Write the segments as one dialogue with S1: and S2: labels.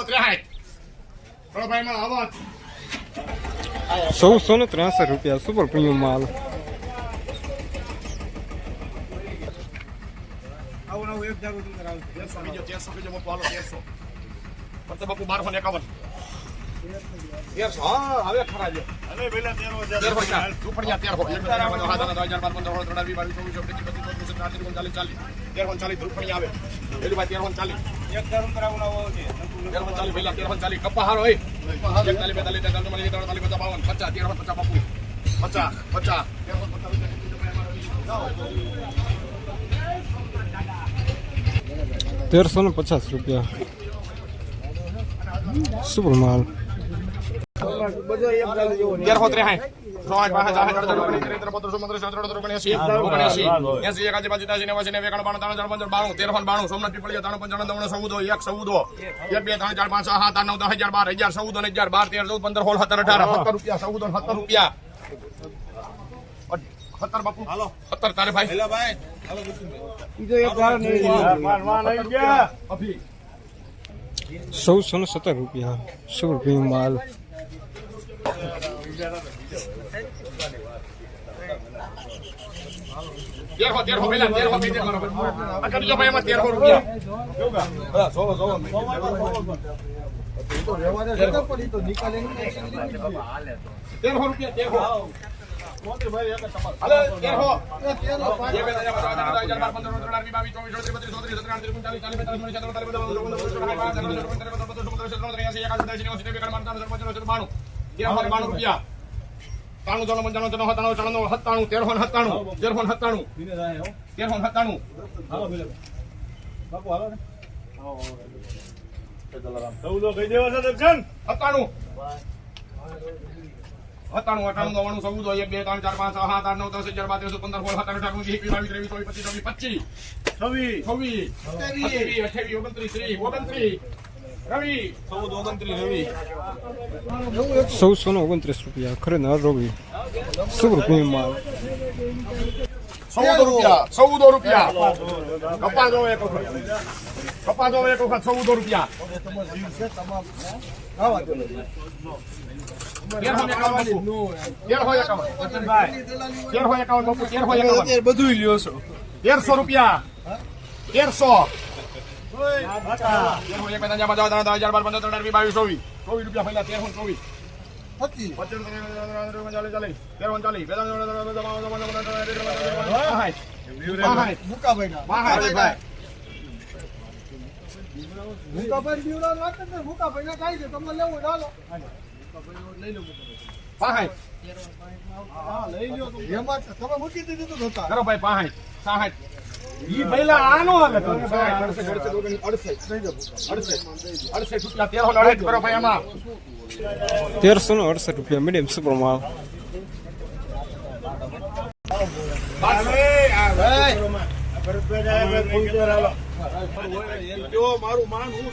S1: 1363 ચલો ભાઈ માં આવો
S2: 1663 રૂપિયા સુપર પ્રીમિયમ માલ.
S1: આવો નવો એક જાગો અંદર આવે 1300 બીજો મોટો હાલો 1300 ફરતે બાપુ 1251 1300 હા હવે ખરા છે અરે પેલા 13000 દુપડિયા 1300 દુપડિયા આવે પેલું ભાઈ 1340 એક દર ઉપર આવું આવો છે 1340 પેલા 1340 કપ્પા હારો હે 41 42 43 44 55 50 1350 બાપુ 50 50
S2: 1350 રૂપિયા સુપર માલ. 1617 રૂપિયા સુપર પ્રીમિયમ માલ. રૂપિયા ખરેખર રવિ સુપર પ્રીમિયમ માલ.
S1: 14 રૂપિયા કપા જો એક વખત 14 રૂપિયા બધું લ્યો છો 1300 રૂપિયા 1300
S2: ₹1368 રૂપિયા મીડિયમ સુપર માલ.
S1: મારું માન હું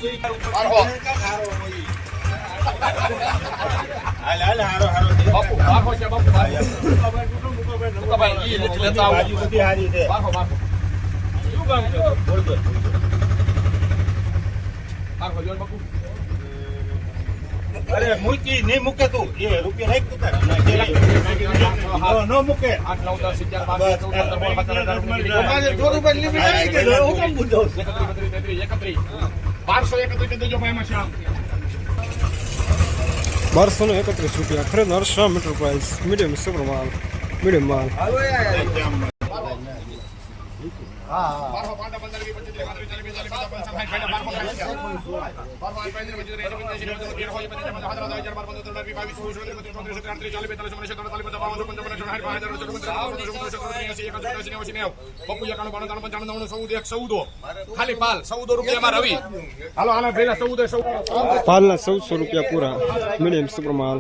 S1: અરે મૂકી નહીં મૂકે તું એ રૂપિયા રાખ તું ન મૂકે 8 9 10
S2: ₹1231 રૂપિયા ખરેખર 100 મીટર પ્રાઇસ મીડિયમ સુપર માલ મીડિયમ માલ.
S1: બારસો, પાંડા, 15, 20, 25, 30, 40, 50, 60, 50, 60, બારસો, 8, 35, 35, 35, ખાલી પાલ 14 રૂપિયામાં રવિ. હાલો હાલો પેલા 14.
S2: પાલના 1400 રૂપિયા પૂરા મીડિયમ સુપર માલ.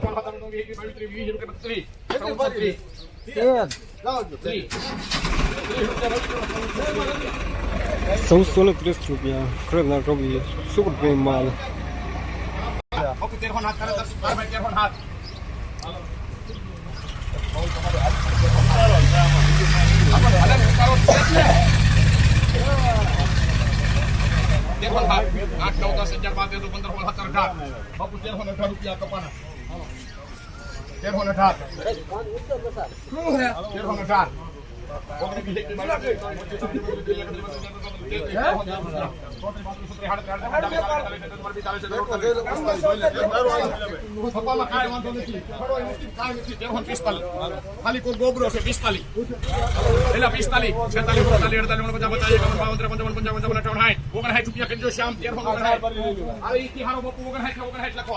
S2: 1430 રૂપિયા ખરીદનાર રવિ સુપર પ્રીમિયમ માલ.
S1: 13 હાથ કરે 13 હાથ. આઠ 9 10 11 12 13 15 16 17 18 બાપુ 1318 રૂપિયા કપાના. 1318 ખાલી કોઈ ગોબરો છે 45 પેલા 45 46 47 48 59 રૂપિયા કરજો શ્યામ 1359 લખો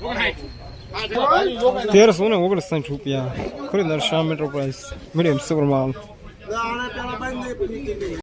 S2: 1359 રૂપિયા ખરીદનાર શ્યામ એન્ટરપ્રાઇઝ મીડિયમ સુપર માલ.